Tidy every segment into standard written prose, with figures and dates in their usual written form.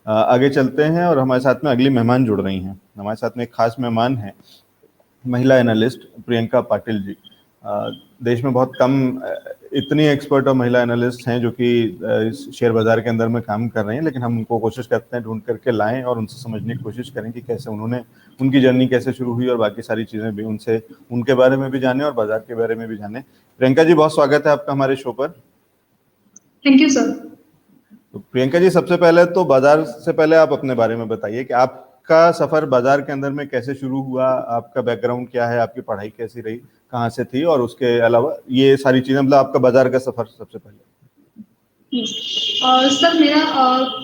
आगे चलते हैं और हमारे साथ में अगली मेहमान जुड़ रही हैं। हमारे साथ में एक खास मेहमान है, महिला एनालिस्ट प्रियंका पाटिल जी। देश में बहुत कम इतनी एक्सपर्ट और महिला एनालिस्ट हैं जो कि इस शेयर बाजार के अंदर में काम कर रहे हैं, लेकिन हम उनको कोशिश करते हैं ढूंढ करके लाएं और उनसे समझने की कोशिश करें कि कैसे उन्होंने उनकी जर्नी कैसे शुरू हुई और बाकी सारी चीज़ें भी उनसे उनके बारे में भी जाने और बाजार के बारे में भी जाने। प्रियंका जी, बहुत स्वागत है आपका हमारे शो पर। Thank you sir. तो प्रियंका जी, सबसे पहले तो बाजार से पहले आप अपने बारे में बताइए कि आपका सफर बाजार के अंदर में कैसे शुरू हुआ, आपका बैकग्राउंड क्या है, आपकी पढ़ाई कैसी रही, कहाँ से थी, और उसके अलावा ये सारी चीजें, मतलब आपका बाजार का सफर सबसे पहले। सर मेरा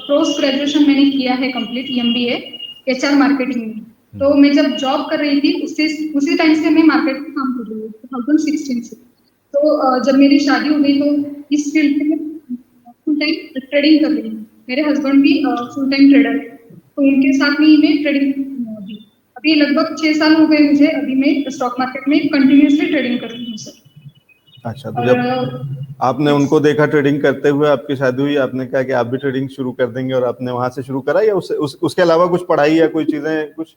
पोस्ट ग्रेजुएशन मैंने किया है कंप्लीट MBA HR मार्केटिंग में। तो मैं जब जॉब कर रही थी उसी टाइम से मैं मार्केट में काम कर रही हूँ 2016 से। तो जब मेरी शादी हो गई तो इस फील्ड में फुल टाइम ट्रेडिंग कर रही हूँ। मेरे हस्बैंड भी फुल टाइम ट्रेडर है, तो उनके साथ में ही मैं ट्रेडिंग अभी लगभग 6 साल हो गए मुझे। अभी मैं स्टॉक मार्केट में कंटिन्यूसली ट्रेडिंग कर रही हूँ सर। अच्छा, तो जब आपने उनको देखा ट्रेडिंग करते हुए, आपकी शादी हुई, आपने कहा कि आप भी ट्रेडिंग शुरू कर देंगे और आपने वहां से शुरू करा, या उसके अलावा कुछ पढ़ाई या कोई चीजें कुछ?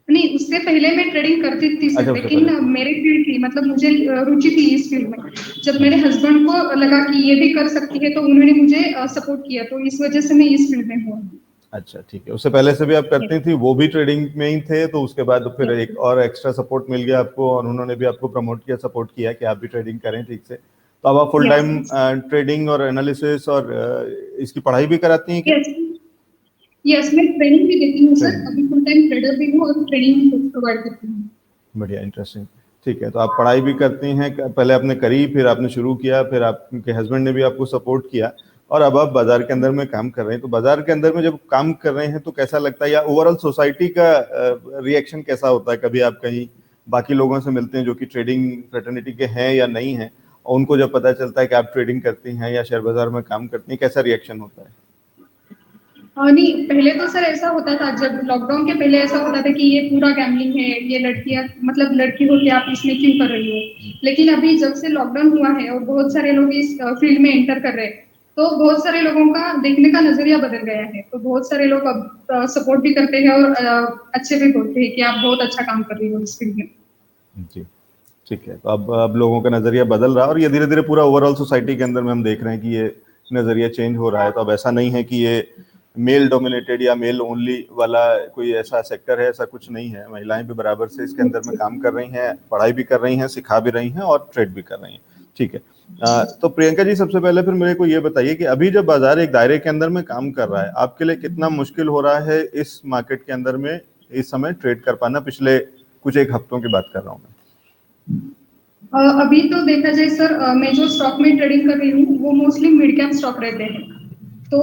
नहीं, उससे पहले मैं ट्रेडिंग करती थी सर, लेकिन मेरी फील्ड थी, मतलब मुझे रुचि थी इस फील्ड में। जब मेरे हस्बैंड को लगा कि ये भी कर सकती है तो उन्होंने मुझे सपोर्ट किया, तो इस वजह से मैं इस फील्ड में हूँ। अच्छा, ठीक है। उससे पहले से भी आप करती थी, वो भी ट्रेडिंग में ही थे, तो उसके बाद फिर एक और एक्स्ट्रा सपोर्ट मिल गया आपको और उन्होंने भी आपको प्रमोट किया, सपोर्ट किया कि आप भी ट्रेडिंग करें ठीक से। तो अब आप फुल टाइम ट्रेडिंग और एनालिसिस और इसकी पढ़ाई भी कराती हैं क्या? यस, मैं ट्रेनिंग भी देती हूँ सर। अभी फुल टाइम ट्रेडर भी हूँ और ट्रेनिंग प्रोवाइड करती हूँ। बढ़िया, इंटरेस्टिंग। ठीक है, तो आप पढ़ाई भी करती हैं, पहले आपने करी, फिर आपने शुरू किया, फिर आपके हस्बैंड ने भी आपको सपोर्ट किया और अब आप बाजार के अंदर में काम कर रहे हैं। तो बाजार के अंदर में जब काम कर रहे हैं तो कैसा लगता है, या ओवरऑल सोसाइटी का रिएक्शन कैसा होता है? कभी आप कहीं बाकी लोगों से मिलते हैं जो कि ट्रेडिंग फ्रेटर्निटी के हैं या नहीं हैं, और उनको जब पता चलता है कि आप ट्रेडिंग करती हैं या शेयर बाजार में काम करती हैं, कैसा रिएक्शन होता है? नहीं, पहले तो सर ऐसा होता था, जब लॉकडाउन के पहले ऐसा होता था कि ये पूरा गैम्बलिंग है, ये लड़कियां, मतलब लड़की हो के आप इसमें क्यों कर रही हो। लेकिन अभी जब से लॉकडाउन हुआ है और बहुत सारे लोग इस फील्ड में एंटर कर रहे हैं, तो बहुत सारे लोगों का देखने का नजरिया बदल गया है। तो बहुत सारे लोग अब सपोर्ट भी करते हैं और अच्छे भी बोलते हैं कि आप बहुत अच्छा काम कर रही हो इस फील्ड में। जी, ठीक है। तो अब लोगों का नजरिया बदल रहा है और ये धीरे धीरे पूरा ओवरऑल सोसाइटी के अंदर में हम देख रहे हैं कि ये नजरिया चेंज हो रहा है। तो अब ऐसा नहीं है कि ये मेल डोमिनेटेड या मेल ओनली वाला कोई ऐसा सेक्टर है, ऐसा कुछ नहीं है। महिलाएं भी बराबर से इसके अंदर में काम कर रही हैं, पढ़ाई भी कर रही हैं, सिखा भी रही हैं और ट्रेड भी कर रही हैं। ठीक है। तो प्रियंका जी, सबसे पहले फिर मेरे को ये बताइए कि अभी जब बाजार एक दायरे के अंदर में काम कर रहा है, आपके लिए कितना मुश्किल हो रहा है इस मार्केट के अंदर में इस समय ट्रेड कर पाना? पिछले कुछ एक हफ्तों की बात कर रहा हूँ मैं। अभी तो देखा जाए सर, मैं जो स्टॉक में ट्रेडिंग कर रही हूँ वो मोस्टली मिड कैप स्टॉक रहते हैं। तो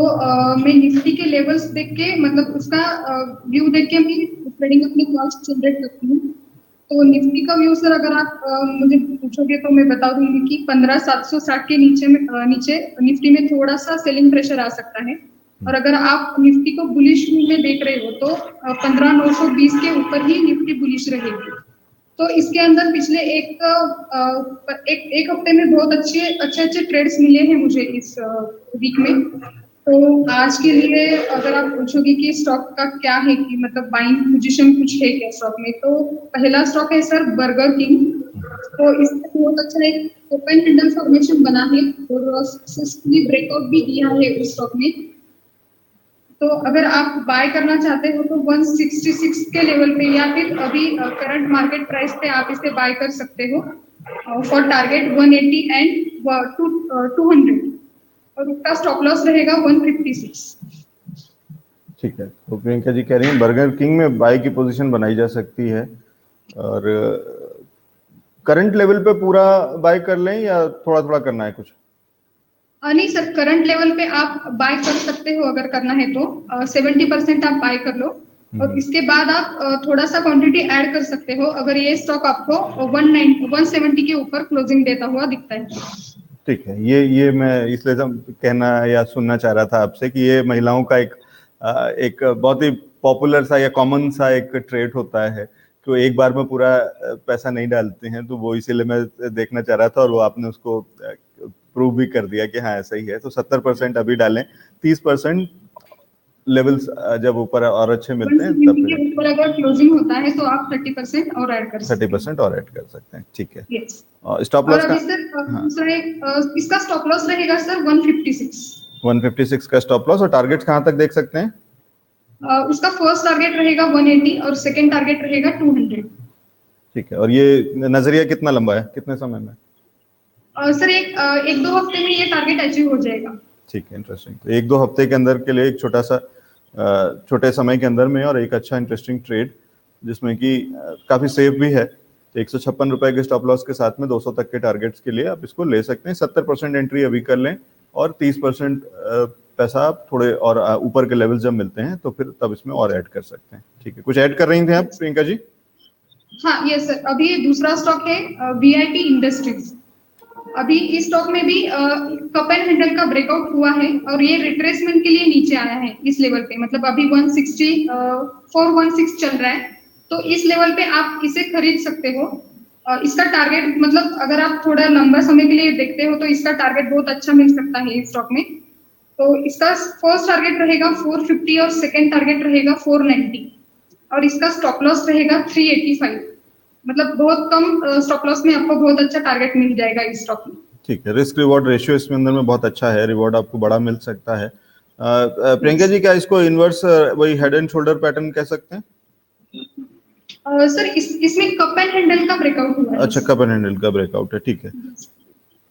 मैं निफ्टी के लेवल्स देख के, मतलब उसका व्यू देख के मैं ट्रेडिंग अपनी कॉस्ट जनरेट करती हूँ। तो निफ्टी का व्यू सर, अगर आप मुझे पूछोगे तो मैं बता दूंगी कि 15,760 के नीचे निफ्टी में थोड़ा सा सेलिंग प्रेशर आ सकता है। और अगर आप निफ्टी को बुलिश व्यू में देख रहे हो तो 15,920 के ऊपर ही निफ्टी बुलिश रहेगी। तो इसके अंदर पिछले एक हफ्ते में बहुत अच्छे ट्रेड्स मिले हैं मुझे इस वीक में। तो आज के लिए अगर आप पूछोगे कि स्टॉक का क्या है, कि मतलब बाइंग पोजीशन कुछ है क्या स्टॉक में, तो पहला स्टॉक है सर बर्गर किंग। तो इसमें बहुत अच्छा एक ओपन हैंडल फॉर्मेशन बना है और सक्सेसफुली ब्रेकआउट भी दिया है उस स्टॉक में। तो अगर आप बाय करना चाहते हो तो 166 के लेवल पे या फिर अभी करंट मार्केट प्राइस पे आप इसे बाय कर सकते हो फॉर टारगेट 180 एंड 200, और उसका स्टॉप लॉस रहेगा 156। ठीक है, तो प्रियंका जी कह रही हैं बर्गर किंग में बाय की पोजीशन बनाई जा सकती है, और करंट लेवल पे पूरा बाय कर लें या थोड़ा थोड़ा करना है कुछ? नहीं सर, करंट लेवल पे आप बाय कर सकते हो, अगर करना है तो 70% आप बाय कर लो और इसके बाद आप थोड़ा सा क्वांटिटी ऐड कर सकते हो अगर ये स्टॉक आपको 170 के ऊपर क्लोजिंग देता हुआ दिखता है। ठीक है, ये मैं इसलिए कहना या सुनना चाह रहा था आपसे कि ये महिलाओं का एक बहुत ही पॉपुलर सा या कॉमन सा एक ट्रेड होता है कि एक बार में पूरा पैसा नहीं डालते हैं। तो वो इसीलिए मैं देखना चाह रहा था और वो आपने उसको प्रूव भी कर दिया कि हाँ ऐसा ही है। तो 70% अभी डालें, 30% लेवल्स जब ऊपर और अच्छे मिलते हैं 170 तब के फिर ऊपर अगर क्लोजिंग होता है तो आप 30% और ऐड कर सकते हैं। 30% और ऐड कर सकते हैं, ठीक है। यस। और स्टॉप और लॉस का, अभी सर हाँ, दूसरा इसका स्टॉप लॉस रहेगा सर 156। 156 का स्टॉप लॉस, और टारगेट्स कहाँ तक देख सकते हैं? उसका फर्स्ट टारगेट रहेगा 180 और सेकंड टारगेट रहेगा 200। ठीक है, और ये नजरिया कितना लंबा है, कितने समय में? सर एक दो हफ्ते में ये टारगेट अचीव हो जाएगा। ठीक है, इंटरेस्टिंग। तो एक दो हफ्ते के अंदर के लिए एक छोटा सा छोटे समय के अंदर में और एक अच्छा इंटरेस्टिंग ट्रेड जिसमें कि काफी सेफ भी है। तो 156 रुपए के स्टॉप लॉस के साथ में 200 तक के टारगेट्स के लिए आप इसको ले सकते हैं। 70% एंट्री अभी कर लें और 30% पैसा आप थोड़े और ऊपर के लेवल जब मिलते हैं तो फिर तब इसमें और ऐड कर सकते हैं। ठीक है, कुछ ऐड कर रही थे आप प्रियंका जी? हाँ यस सर, अभी दूसरा स्टॉक है वीआईपी इंडस्ट्रीज। अभी इस स्टॉक में भी कप एंड हैंडल का ब्रेकआउट हुआ है और ये रिट्रेसमेंट के लिए नीचे आया है इस लेवल पे, मतलब अभी 416 चल रहा है। तो इस लेवल पे आप इसे खरीद सकते हो। इसका टारगेट, मतलब अगर आप थोड़ा लंबा समय के लिए देखते हो तो इसका टारगेट बहुत अच्छा मिल सकता है इस स्टॉक में। तो इसका फर्स्ट टारगेट रहेगा 450 और सेकेंड टारगेट रहेगा 490 और इसका स्टॉप लॉस रहेगा 385। मतलब बहुत कम स्टॉप लॉस में आपको बहुत अच्छा टारगेट मिल जाएगा इस स्टॉक में। ठीक है, रिस्क रिवॉर्ड रेशियो इसमें अंदर में बहुत अच्छा है, रिवॉर्ड आपको बड़ा मिल सकता है। प्रियंका Yes. जी, क्या इसको इनवर्स वही हेड एंड शोल्डर पैटर्न कह सकते हैं? सर इसमें कप एंड हैंडल का ब्रेकआउट हुआ है अच्छा, बस। कप एंड हैंडल का ब्रेकआउट है, ठीक है।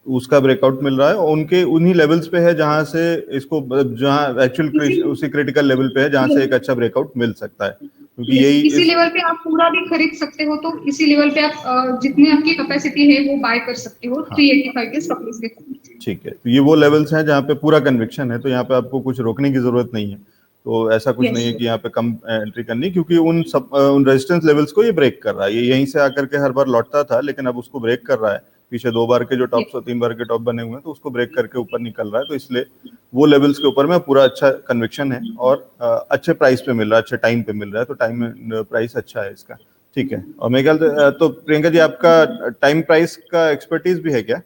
उसका ब्रेकआउट मिल रहा है, उनके उन्हीं लेवल्स पे है जहां से इसको, जहां एक्चुअल उसी क्रिटिकल लेवल पे है जहां से एक अच्छा ब्रेकआउट मिल सकता है, क्योंकि यस, यही इसी इस, लेवल पे आप पूरा भी खरीद सकते हो। तो इसी लेवल पे आप जितनी आपकी कैपेसिटी है वो बाय कर सकते हो हाँ 385 के स्टॉप लॉस के साथ। ठीक है। तो ये वो लेवल्स हैं जहाँ पे पूरा कन्विक्शन है, तो यहाँ पे आपको कुछ रोकने की जरूरत नहीं है। तो ऐसा कुछ नहीं यस है कि यहाँ पे कम एंट्री करनी, क्योंकि उन रेजिस्टेंस लेवल्स को ये ब्रेक कर रहा है। ये यहीं से आकर के हर बार लौटता था, लेकिन अब उसको ब्रेक कर रहा है। पीछे 2 बार के जो टॉप्स और 3 बार के टॉप बने हुए हैं, तो उसको ब्रेक करके ऊपर निकल रहा है। तो इसलिए वो लेवल्स के ऊपर में पूरा अच्छा कन्विक्शन है और अच्छे प्राइस पे मिल रहा है, अच्छे टाइम पे मिल रहा है। तो टाइम में प्राइस अच्छा है इसका, ठीक है। और मेरे ख्याल से तो प्रियंका जी, आपका टाइम प्राइस का एक्सपर्टीज भी है क्या?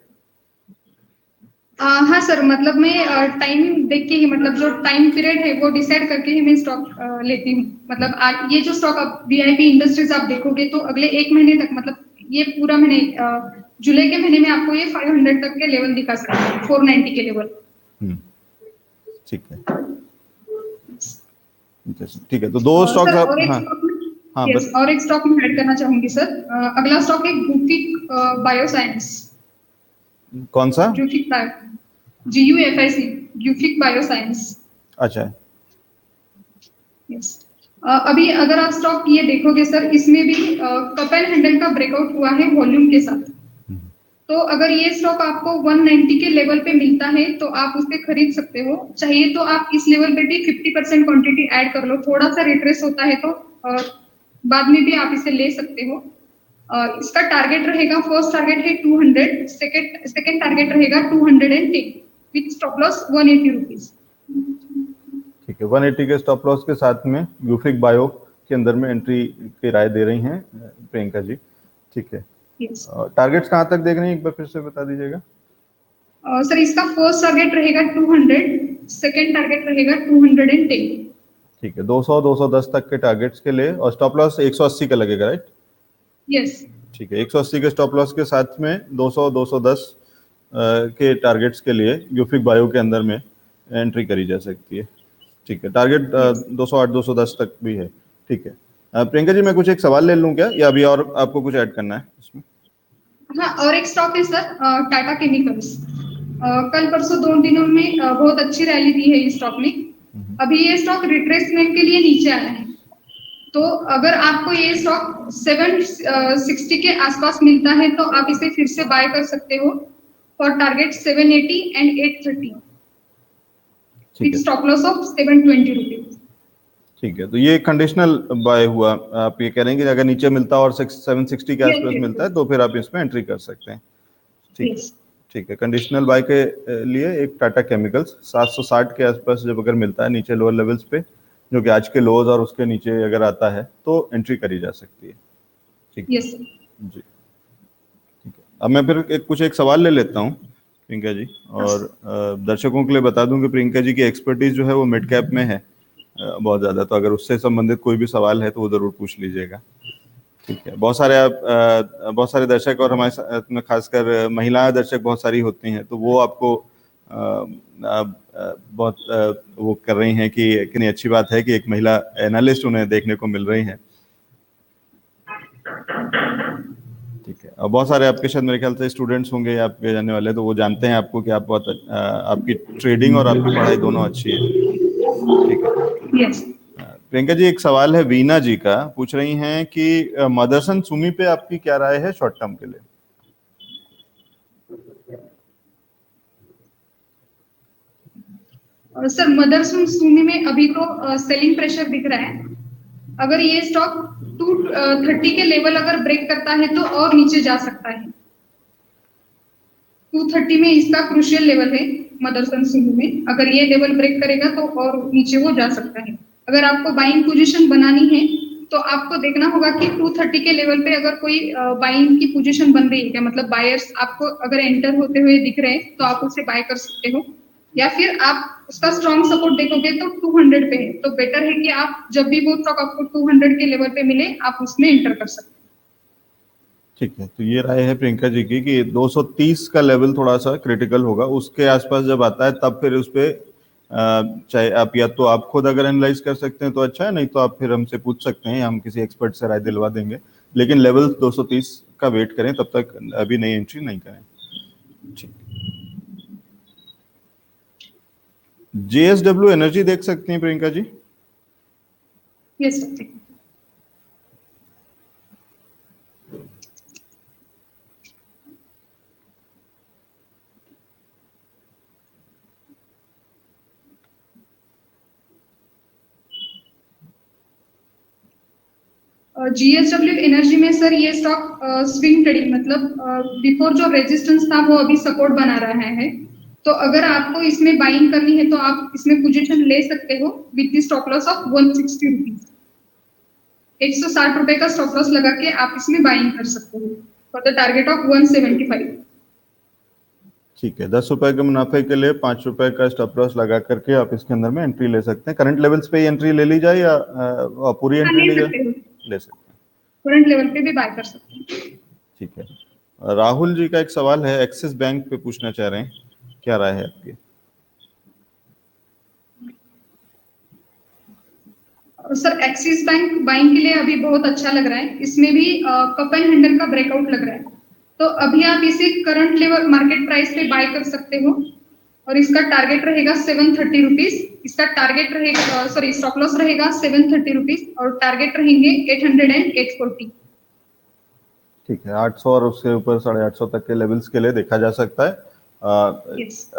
हाँ सर, मतलब मैं टाइम देख के ही, मतलब जो टाइम पीरियड है वो डिसाइड करके ही मैं स्टॉक लेती हूँ। मतलब ये जो स्टॉक आप वीआईपी इंडस्ट्रीज आप देखोगे तो अगले एक महीने तक, मतलब ये पूरा महीने जुलाई के महीने में आपको ये 500 तक के लेवल दिखा सकता है, 490 के लेवल। ठीक है, ठीक है। तो दो स्टॉक्स सर आप, और एक हाँ स्टॉक में, हाँ यस, और एक स्टॉक में ऐड करना चाहूंगी सर। अगला स्टॉक है गुफिक बायोसाइंस। कौन सा? Gufic GUFIC, Gufic bioscience. अच्छा, यस। अभी अगर आप स्टॉक ये देखोगे सर, इसमें भी कप एंड हैंडल का ब्रेकआउट हुआ है वॉल्यूम के साथ। तो अगर ये स्टॉक आपको 190 के लेवल पे मिलता है तो आप उसे खरीद सकते हो। चाहिए तो आप इस लेवल पे भी 50% क्वांटिटी ऐड कर लो। थोड़ा सा रिट्रेस होता है तो बाद में भी आप इसे ले सकते हो। इसका टारगेट रहेगा, फर्स्ट टारगेट है 200, सेकेंड टारगेट रहेगा 210 विथ स्टॉप लॉस 180 रुपीज। ठीक है। 180 के स्टॉप लॉस के साथ में यूफिक बायो के अंदर में एंट्री की राय दे रही हैं प्रियंका जी, ठीक है। यस टारगेट्स कहाँ तक देख रही हैं, एक बार फिर से बता दीजिएगा। सर, इसका फर्स्ट टारगेट रहेगा 200, सेकेंड टारगेट रहेगा 210। ठीक है, 200 210 तक के टारगेट्स के लिए, और स्टॉप लॉस 180 का लगेगा, राइट? यस ठीक है, 180 के स्टॉप लॉस के साथ में 200 210 के टारगेट्स के लिए यूफिक बायो के अंदर में एंट्री करी जा सकती है। ठीक है, टारगेट यस। 208 210 तक भी है, ठीक है। प्रियंका जी, मैं कुछ एक सवाल ले लूं क्या, या अभी और आपको कुछ ऐड करना है इसमें? हाँ, और एक स्टॉक है सर टाटा केमिकल्स। कल परसों 2 दिनों में बहुत अच्छी रैली दी है इस स्टॉक में। अभी ये स्टॉक रिट्रेसमेंट के लिए नीचे आया है। तो अगर आपको ये स्टॉक 760 के आसपास मिलता है तो आप इसे फिर से बाय कर सकते हो फॉर टारगेट 780 एंड 830 ठीक विथ है, स्टॉप लॉस ऑफ 720 रुपीज। ठीक है। तो ये कंडीशनल बाय हुआ, आप ये कह रहे हैं कि अगर नीचे मिलता है और 760 के यस आसपास मिलता है तो फिर आप इसमें एंट्री कर सकते हैं, ठीक है। यस ठीक है, कंडीशनल बाय के लिए एक टाटा केमिकल्स 760 के आसपास जब अगर मिलता है नीचे लोअर लेवल्स पे, जो कि आज के लोज और उसके नीचे अगर आता है, तो एंट्री करी जा सकती है, ठीक है यस जी। ठीक है, अब मैं फिर कुछ एक सवाल ले लेता हूँ प्रियंका जी, और दर्शकों के लिए बता दूं कि प्रियंका जी की एक्सपर्टीज जो है वो मिड कैप में है। बहुत ज़्यादा। तो अगर उससे संबंधित कोई भी सवाल है तो वो ज़रूर पूछ लीजिएगा। ठीक है, बहुत सारे दर्शक और हमारे साथ में खासकर महिला दर्शक बहुत सारी होती हैं, तो वो आपको बहुत वो कर रही हैं कि कितनी अच्छी बात है कि एक महिला एनालिस्ट उन्हें देखने को मिल रही हैं। ठीक है, और बहुत सारे आपके शायद मेरे ख्याल से स्टूडेंट्स होंगे या आपके जाने वाले, तो वो जानते हैं आपको कि आप बहुत आपकी ट्रेडिंग और आपकी पढ़ाई दोनों अच्छी है। ठीक है। यस। प्रियंका जी, एक सवाल है वीना जी का, पूछ रही हैं कि मदरसन सुमी पे आपकी क्या राय है शॉर्ट टर्म के लिए? सर मदरसन सुमी में अभी तो सेलिंग प्रेशर दिख रहा है। अगर ये स्टॉक 230 के लेवल अगर ब्रेक करता है तो और नीचे जा सकता है। 230 में इसका क्रूशियल लेवल है मदरसन सुमी में, अगर ये लेवल ब्रेक करेगा तो और नीचे वो जा सकता है। अगर आपको बाइंग पोजीशन बनानी है तो आपको देखना होगा कि 230 के लेवल पे अगर कोई बाइंग की पोजीशन बन रही है क्या, मतलब बायर्स आपको अगर एंटर होते हुए दिख रहे हैं तो आप उसे बाय कर सकते हो, या फिर आप उसका स्ट्रॉन्ग सपोर्ट देखोगे तो 200 पे है, तो बेटर है कि आप जब भी वो स्टॉक आपको 200 के लेवल पे मिले आप उसमें एंटर कर सकते हैं। ठीक है, तो ये राय है प्रियंका जी की कि 230 का लेवल थोड़ा सा क्रिटिकल होगा, उसके आसपास जब आता है तब फिर उस पे चाहे आप या तो आप खुद अगर एनालाइज कर सकते हैं तो अच्छा है, नहीं तो आप फिर हमसे पूछ सकते हैं, हम किसी एक्सपर्ट से राय दिलवा देंगे। लेकिन लेवल 230 का वेट करें, तब तक अभी नई एंट्री नहीं करें। ठीक। JSW एनर्जी देख सकती हैं Priyanka ji? Yes sir. GSW energy में सर ये स्टॉक स्विंग ट्रेडिंग, मतलब बिफोर जो रेजिस्टेंस था वो अभी सपोर्ट बना रहा है, तो अगर आपको इसमें बाइंग करनी है तो आप इसमें पोजीशन ले सकते हो with the stop loss of 160 rupees. 160 रुपए का स्टॉप लॉस लगा के आप इसमें बाइंग कर सकते हो फॉर द टारगेट ऑफ 175। ठीक है, 10 रुपए के मुनाफे के लिए 5 रुपए का स्टॉप लॉस लगा करके आप इसके अंदर में एंट्री ले सकते हैं। करंट लेवल्स पे एंट्री ले ली जाए या पूरी हाँ एंट्री ले ली जाए? सकते हो, ले सकते हैं। करंट लेवल पे भी बाय कर सकते हैं। ठीक है, राहुल जी का एक सवाल है, एक्सिस बैंक पे पूछना चाह रहे हैं, क्या राय है आपकी? सर एक्सिस बैंक बाइंग के लिए अभी बहुत अच्छा लग रहा है, इसमें भी कप एंड हैंडल का ब्रेकआउट लग रहा है, तो अभी आप इसे करंट लेवल मार्केट प्राइस पे बाय कर सकते हो और इसका टारगेट रहेगा 730 रुपीज। इसका टारगेट रहेगा, सॉरी स्टॉप लॉस रहेगा 730 रुपीज और टारगेट रहेंगे 800 एंड 840। ठीक है, 800 और उससे ऊपर 850 तक के लेवल्स के लिए देखा जा सकता है।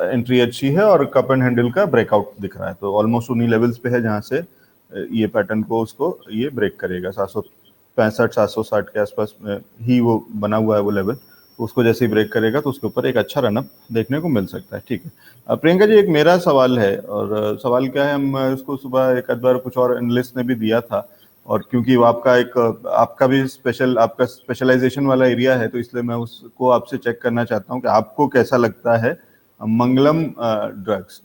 एंट्री अच्छी है और कप एंड हैंडल का ब्रेकआउट दिख रहा है, तो ऑलमोस्ट उन्हीं लेवल्स पे है जहां से ये पैटर्न को उसको ये ब्रेक करेगा। 765 760 के आसपास में ही वो बना हुआ है वो लेवल, उसको जैसे ही ब्रेक करेगा तो उसके ऊपर एक अच्छा रनअप देखने को मिल सकता है। ठीक है, प्रियंका जी, एक मेरा सवाल है, और सवाल क्या है, हम इसको सुबह एक आध बार कुछ और एनालिस्ट ने भी दिया था, और क्योंकि वो आपका भी आपका स्पेशलाइजेशन वाला एरिया है, तो इसलिए मैं उसको आपसे चेक करना चाहता हूँ कि आपको कैसा लगता है मंगलम ड्रग्स।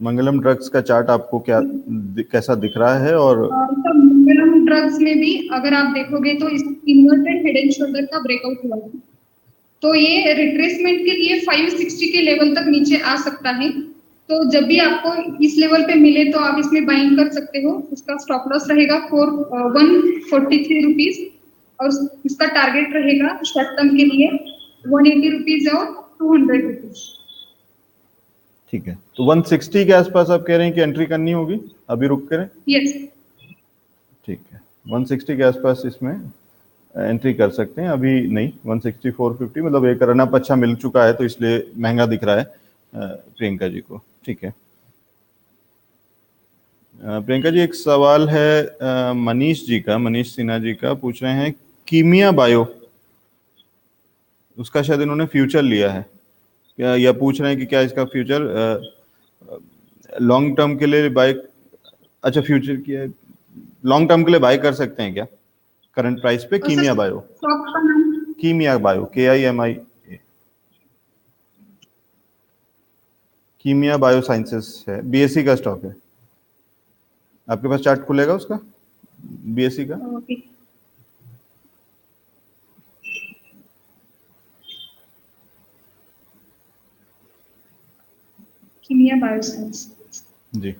मंगलम ड्रग्स का चार्ट आपको कैसा दिख रहा है? और तो मंगलम ड्रग्स में भी अगर आप देखोगे तो इस इन्वर्टेड हेड एंड शोल्डर का ब्रेकआउट हुआ है, तो ये रिट्रेसमेंट के लिए 560 के लेवल तक नीचे आ सकता है, तो जब भी आपको इस लेवल पे मिले तो आप इसमें बाइंग कर सकते हो। उसका स्टॉप लॉस रहेगा 143 रुपीज और इसका टारगेट रहेगा शॉर्ट टर्म के लिए 180 रुपीज और 200 रुपीज। ठीक है, तो 160 के आसपास आप कह रहे हैं कि एंट्री करनी होगी, अभी रुक करें? यस। ठीक है, 160 के आसपास इसमें एंट्री कर सकते हैं, अभी नहीं। 160 450 मतलब एक रनअप अच्छा मिल चुका है, तो इसलिए महंगा दिख रहा है प्रियंका जी को। ठीक है, प्रियंका जी, एक सवाल है मनीष जी का, मनीष सिन्हा जी का, पूछ रहे हैं कीमिया बायो, उसका शायद इन्होंने फ्यूचर लिया है क्या, या पूछ रहे हैं कि क्या इसका फ्यूचर लॉन्ग टर्म के लिए बाय, अच्छा फ्यूचर की लॉन्ग टर्म के लिए बाय कर सकते हैं क्या? करंट प्राइस पे और कीमिया सर बायो, स्टॉक का नाम? Kimia bio, KIMI, Kimia biosciences है, BSE का स्टॉक है। आपके पास चार्ट खुलेगा उसका, BSE का? Okay, Kimia bioscience. जी।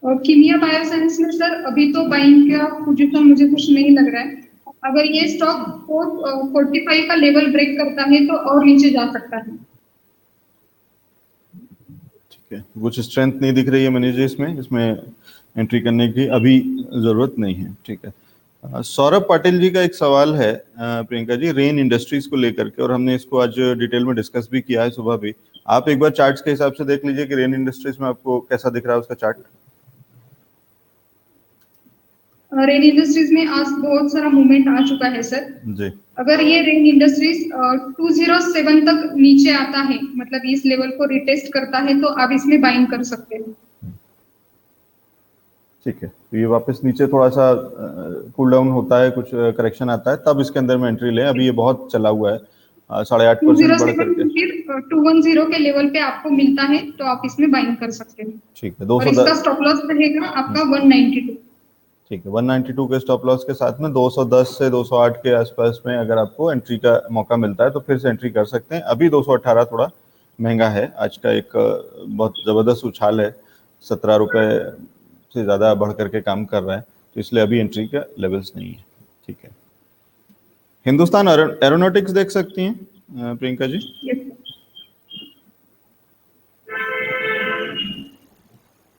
और कीमिया बायोसाइंस में सर अभी तो बाइंग का पोजीशन मुझे कुछ नहीं लग रहा है। अगर ये स्टॉक 445 का लेवल ब्रेक करता है तो और नीचे जा सकता है। ठीक है, कुछ स्ट्रेंथ नहीं दिख रही है मनीष जी इसमें, इसमें एंट्री करने की अभी जरूरत नहीं है। ठीक है, सौरभ पाटिल जी का एक सवाल है प्रियंका जी, रेन इंडस्ट्रीज को लेकर के, और हमने इसको आज डिटेल में डिस्कस भी किया है सुबह भी। आप एक बार चार्ट्स के हिसाब से देख लीजिए कि रेन इंडस्ट्रीज में आपको कैसा दिख रहा है उसका चार्ट। रेन इंडस्ट्रीज में आज बहुत सारा मूवमेंट आ चुका है सर। जी। अगर ये रेन इंडस्ट्रीज 207 तक नीचे आता है, मतलब इस लेवल को रिटेस्ट करता है, तो आप इसमें बाइंग कर सकते हैं। ठीक है, तो ये वापस नीचे थोड़ा सा कूल डाउन होता है, कुछ करेक्शन आता है, तब इसके अंदर में एंट्री लें। अभी ये बहुत चला हुआ है, 8.5% बढ़ 207 करके। फिर 210 के लेवल पे आपको मिलता है तो आप इसमें बाइंग कर सकते हैं। ठीक है, और इसका 210। स्टॉप लॉस रहेगा आपका 192। ठीक है, 192 के स्टॉप लॉस के साथ में 210 से 208 के आसपास में अगर आपको एंट्री का मौका मिलता है तो फिर से एंट्री कर सकते हैं। अभी 218 थोड़ा महंगा है, आज का एक बहुत ज़बरदस्त उछाल है, 17 रुपये से ज़्यादा बढ़ करके काम कर रहा है, तो इसलिए अभी एंट्री का लेवल्स नहीं है। ठीक है, हिंदुस्तान एरोनॉटिक्स देख सकती हैं प्रियंका जी।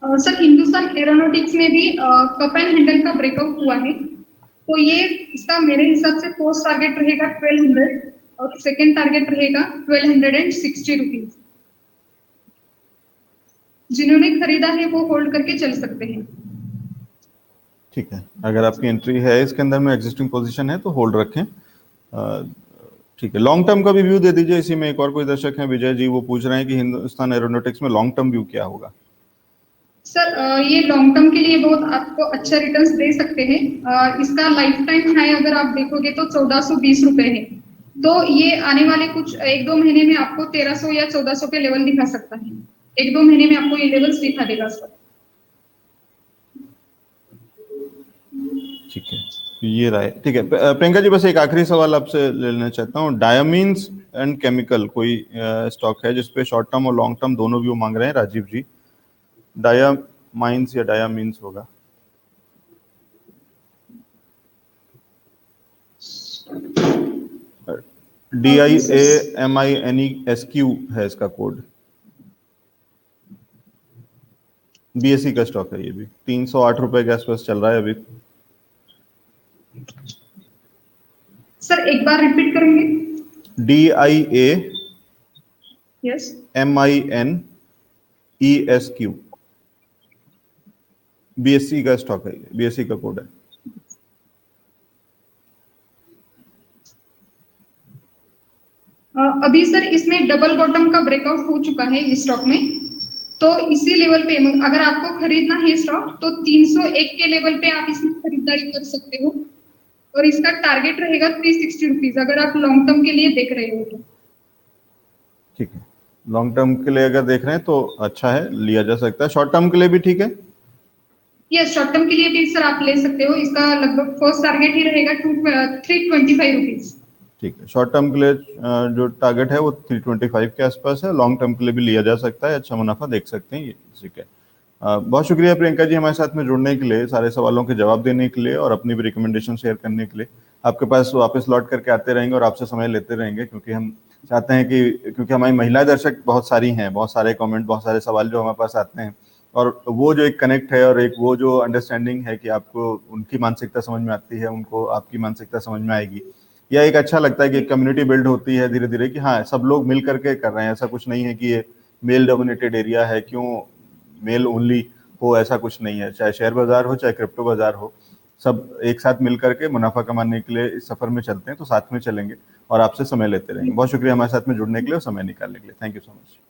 सर हिंदुस्तान एरोनॉटिक्स में भी कप एंड हैंडल का ब्रेकआउट हुआ है, तो ये इसका मेरे हिसाब से फर्स्ट टारगेट रहेगा 1200 और सेकंड टारगेट रहेगा 1260 रुपीज। जिन्होंने खरीदा है वो होल्ड करके चल सकते हैं। ठीक है, अगर आपकी एंट्री है इसके अंदर में, एग्जिस्टिंग पोजीशन है, तो होल्ड रखें। ठीक है, लॉन्ग टर्म का भी व्यू दे दीजिए इसी में। एक और कोई दर्शक हैं विजय जी, वो पूछ रहे हैं कि हिंदुस्तान एरोनॉटिक्स में लॉन्ग टर्म व्यू क्या होगा। सर ये लॉन्ग टर्म के लिए बहुत आपको अच्छा रिटर्न्स दे सकते हैं। इसका लाइफ टाइम हाई अगर आप देखोगे तो 1420 रुपए है, तो ये आने वाले कुछ 1-2 महीने में आपको 1300 या 1400 के लेवल दिखा सकता है। 1-2 महीने में आपको ये लेवल्स दिखा देगा सर। ठीक है, ये रहा है। ठीक है प्रियंका जी, बस एक आखिरी सवाल आपसे ले लेना चाहता हूँ। डायमीन्स एंड केमिकल कोई स्टॉक है जिसपे शॉर्ट टर्म और लॉन्ग टर्म दोनों व्यू मांग रहे हैं राजीव जी। डायामाइंस या डायामीन्स होगा, DIAMINESQ है इसका कोड। BSE का स्टॉक है, ये भी 308 रुपए के आसपास चल रहा है अभी। सर एक बार रिपीट करेंगे? यस। DIAMINESQ, BSE का स्टॉक है, BSE का कोड है। अभी सर इसमें डबल बॉटम का ब्रेकआउट हो चुका है इस स्टॉक में, तो इसी लेवल पे अगर आपको खरीदना है स्टॉक तो 301 के लेवल पे आप इसमें खरीदारी कर सकते हो, और इसका टारगेट रहेगा 360 रुपीज अगर आप लॉन्ग टर्म के लिए देख रहे हो तो। ठीक है, लॉन्ग टर्म के लिए अगर देख रहे हैं तो अच्छा है, लिया जा सकता है। शॉर्ट टर्म के लिए भी ठीक है। यस, शॉर्ट टर्म के लिए भी सर आप ले सकते हो। इसका लगभग फर्स्ट टारगेट ही रहेगा 325 रुपीज। ठीक है, शॉर्ट टर्म के लिए जो टारगेट है वो 325 के आसपास है। लॉन्ग टर्म के लिए भी लिया जा सकता है, अच्छा मुनाफा देख सकते हैं ये। ठीक है, बहुत शुक्रिया प्रियंका जी हमारे साथ में जुड़ने के लिए, सारे सवालों के जवाब देने के लिए और अपनी भी रिकमेंडेशन शेयर करने के लिए। आपके पास वापस लौट करके आते रहेंगे और आपसे समय लेते रहेंगे, क्योंकि हम चाहते हैं कि, क्योंकि हमारी महिला दर्शक बहुत सारी हैं, बहुत सारे कमेंट, बहुत सारे सवाल जो हमारे पास आते हैं, और वो जो एक कनेक्ट है और एक वो जो अंडरस्टैंडिंग है कि आपको उनकी मानसिकता समझ में आती है, उनको आपकी मानसिकता समझ में आएगी, या एक अच्छा लगता है कि कम्युनिटी बिल्ड होती है धीरे धीरे कि हाँ सब लोग मिल करके कर रहे हैं। ऐसा कुछ नहीं है कि ये मेल डोमिनेटेड एरिया है, क्यों मेल ओनली हो, ऐसा कुछ नहीं है। चाहे शेयर बाजार हो, चाहे क्रिप्टो बाजार हो, सब एक साथ मिल करके मुनाफा कमाने के लिए इस सफर में चलते हैं, तो साथ में चलेंगे और आपसे समय लेते रहेंगे। बहुत शुक्रिया हमारे साथ में जुड़ने के लिए और समय निकालने के लिए। Thank you so much.